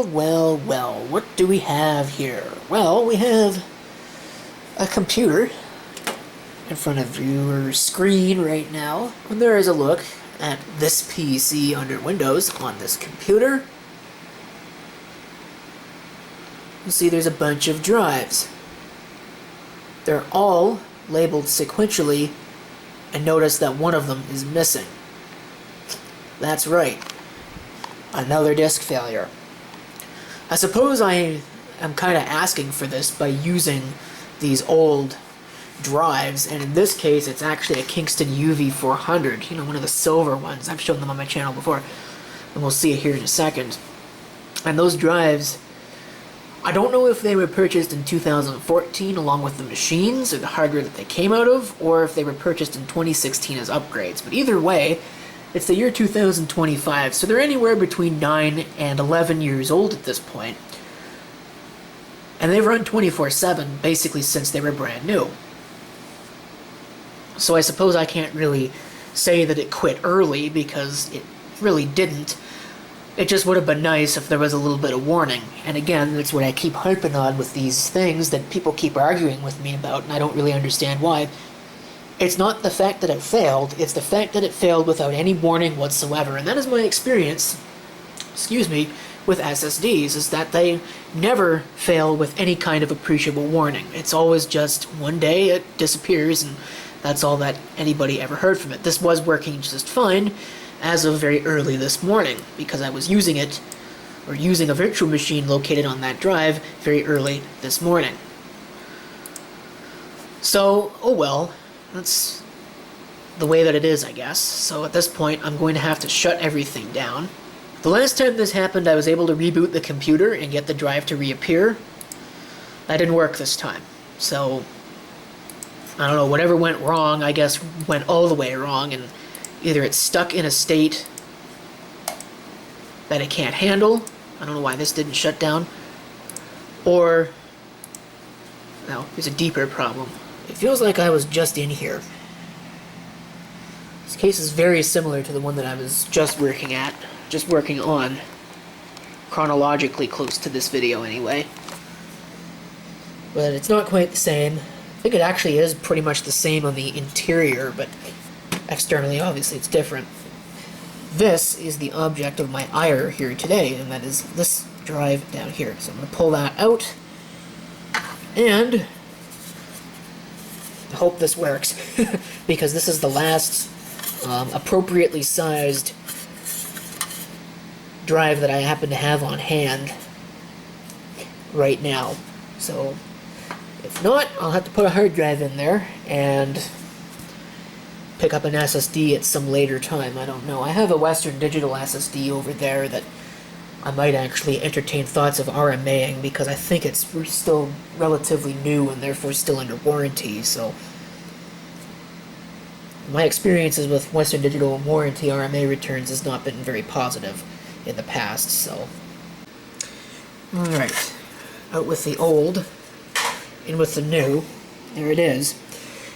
Well, what do we have here? Well, we have a computer in front of your screen right now. And there is a look at this PC under Windows on this computer. You see there's a bunch of drives. They're all labeled sequentially, and notice that one of them is missing. That's right. Another disk failure. I suppose I am kind of asking for this by using these old drives, and in this case it's actually a Kingston UV400, one of the silver ones. I've shown them on my channel before, and we'll see it here in a second. And those drives, I don't know if they were purchased in 2014 along with the machines or the hardware that they came out of, or if they were purchased in 2016 as upgrades. But either way, it's the year 2025, so they're anywhere between 9 and 11 years old at this point. And they've run 24/7 basically since they were brand new. So I suppose I can't really say that it quit early, because it really didn't. It just would have been nice if there was a little bit of warning. And again, that's what I keep harping on with these things that people keep arguing with me about, and I don't really understand why. It's not the fact that it failed, it's the fact that it failed without any warning whatsoever. And that is my experience, with SSDs, is that they never fail with any kind of appreciable warning. It's always just one day it disappears, and that's all that anybody ever heard from it. This was working just fine as of very early this morning, because I was using it, or using a virtual machine located on that drive, very early this morning. So, oh well, that's the way that it is, I guess. So at this point, I'm going to have to shut everything down. The last time this happened, I was able to reboot the computer and get the drive to reappear. That didn't work this time. So, I don't know, whatever went wrong, I guess, went all the way wrong, and either it's stuck in a state that it can't handle. I don't know why this didn't shut down. Or, no, there's a deeper problem. It feels like I was just in here. This case is very similar to the one that I was just working on, chronologically close to this video anyway. But it's not quite the same. I think it actually is pretty much the same on the interior, but externally, obviously, it's different. This is the object of my ire here today, and that is this drive down here. So I'm going to pull that out, and I hope this works, because this is the last appropriately sized drive that I happen to have on hand right now. So if not, I'll have to put a hard drive in there and pick up an SSD at some later time. I don't know. I have a Western Digital SSD over there that I might actually entertain thoughts of RMAing, because I think it's still relatively new and therefore still under warranty. So my experiences with Western Digital and warranty RMA returns has not been very positive in the past. So, alright, out with the old, in with the new. There it is.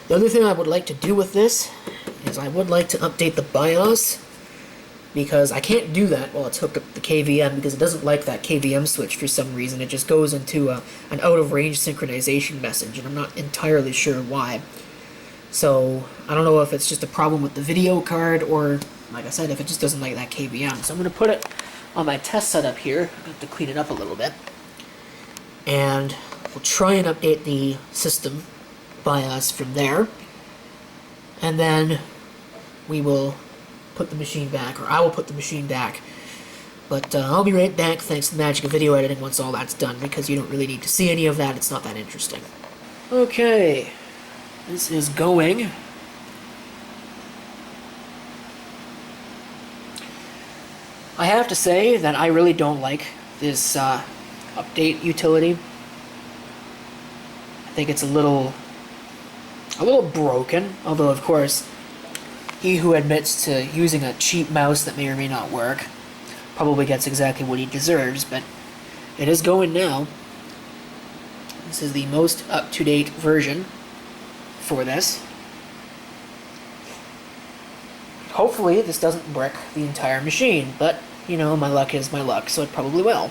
The other thing I would like to do with this is I would like to update the BIOS, because I can't do that while it's hooked up to the KVM, because it doesn't like that KVM switch for some reason. It just goes into an out-of-range synchronization message, and I'm not entirely sure why. So, I don't know if it's just a problem with the video card, or, like I said, if it just doesn't like that KVM. So I'm going to put it on my test setup here. I have to clean it up a little bit. And we'll try and update the system BIOS from there. And then we will put the machine back, or I will put the machine back. But I'll be right back, thanks to the magic of video editing, once all that's done, because you don't really need to see any of that. It's not that interesting. Okay, this is going. I have to say that I really don't like this update utility. I think it's a little broken, although of course he who admits to using a cheap mouse that may or may not work probably gets exactly what he deserves, but it is going now. This is the most up-to-date version for this. Hopefully this doesn't brick the entire machine, but, you know, my luck is my luck, so it probably will.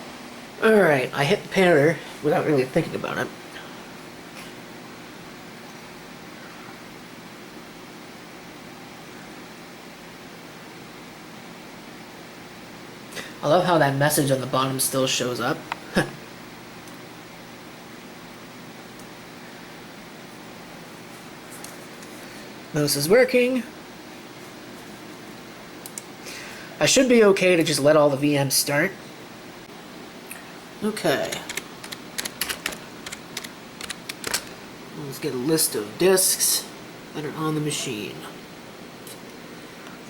Alright, I hit pair without really thinking about it. I love how that message on the bottom still shows up. Mouse is working. I should be okay to just let all the VMs start. Okay. Let's get a list of disks that are on the machine.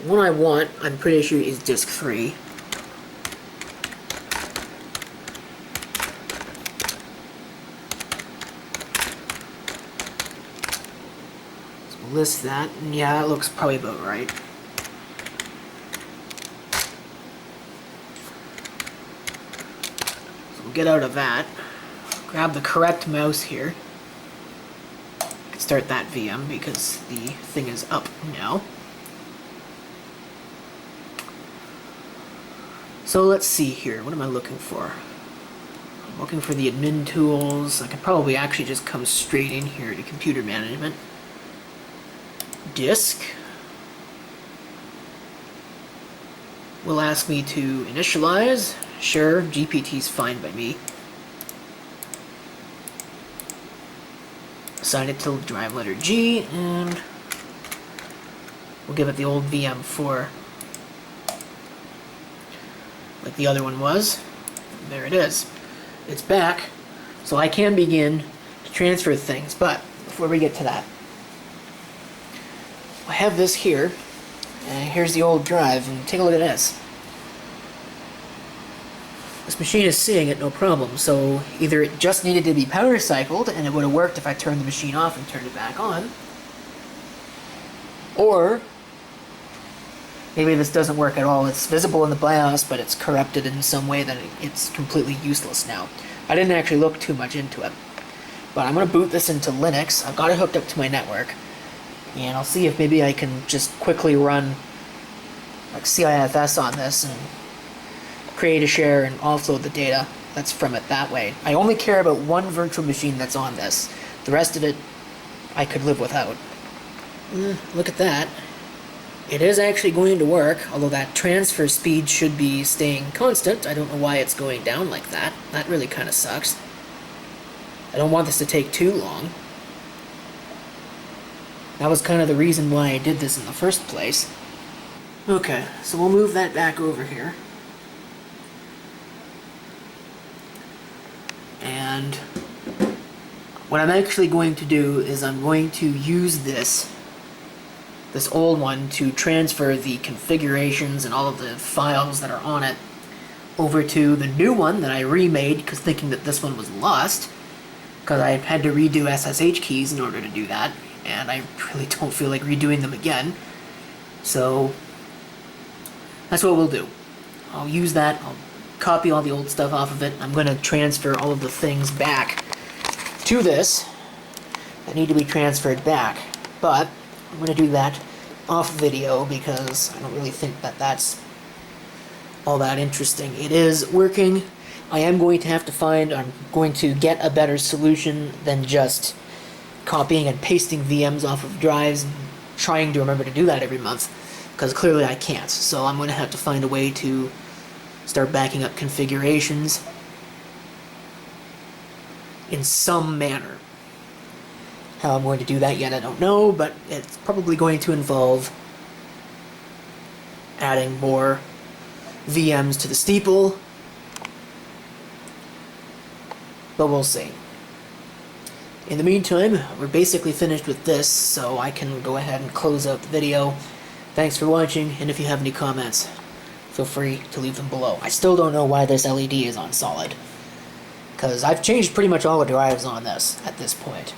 The one I want, I'm pretty sure, is disk 3. So we'll list that, and yeah, that looks probably about right. Get out of that, grab the correct mouse here, start that VM because the thing is up now. So let's see here, what am I looking for? I'm looking for the admin tools. I could probably actually just come straight in here to computer management. Disk will ask me to initialize. Sure, GPT's fine by me. Assign it to drive letter G, and we'll give it the old VM4, like the other one was. There it is. It's back, so I can begin to transfer things, but before we get to that, I have this here, and here's the old drive, and take a look at this. This machine is seeing it no problem, so either it just needed to be power cycled and it would have worked if I turned the machine off and turned it back on, or maybe this doesn't work at all. It's visible in the BIOS, but it's corrupted in some way that it's completely useless now. I didn't actually look too much into it, but I'm going to boot this into Linux. I've got it hooked up to my network, and I'll see if maybe I can just quickly run like CIFS on this and create a share and offload the data that's from it that way. I only care about one virtual machine that's on this. The rest of it I could live without. Look at that. It is actually going to work, although that transfer speed should be staying constant. I don't know why it's going down like that. That really kind of sucks. I don't want this to take too long. That was kind of the reason why I did this in the first place. Okay, so we'll move that back over here. And what I'm actually going to do is I'm going to use this old one to transfer the configurations and all of the files that are on it over to the new one that I remade, because thinking that this one was lost, because I had to redo SSH keys in order to do that, and I really don't feel like redoing them again. So that's what we'll do. I'll use that. I'll copy all the old stuff off of it. I'm going to transfer all of the things back to this that need to be transferred back, but I'm going to do that off video because I don't really think that that's all that interesting. It is working. I am going to have to I'm going to get a better solution than just copying and pasting VMs off of drives and trying to remember to do that every month, because clearly I can't. So I'm going to have to find a way to start backing up configurations in some manner. How I'm going to do that yet, I don't know, but it's probably going to involve adding more VMs to the steeple, but we'll see. In the meantime, we're basically finished with this, so I can go ahead and close out the video. Thanks for watching, and if you have any comments, feel free to leave them below. I still don't know why this LED is on solid, because I've changed pretty much all the drives on this at this point.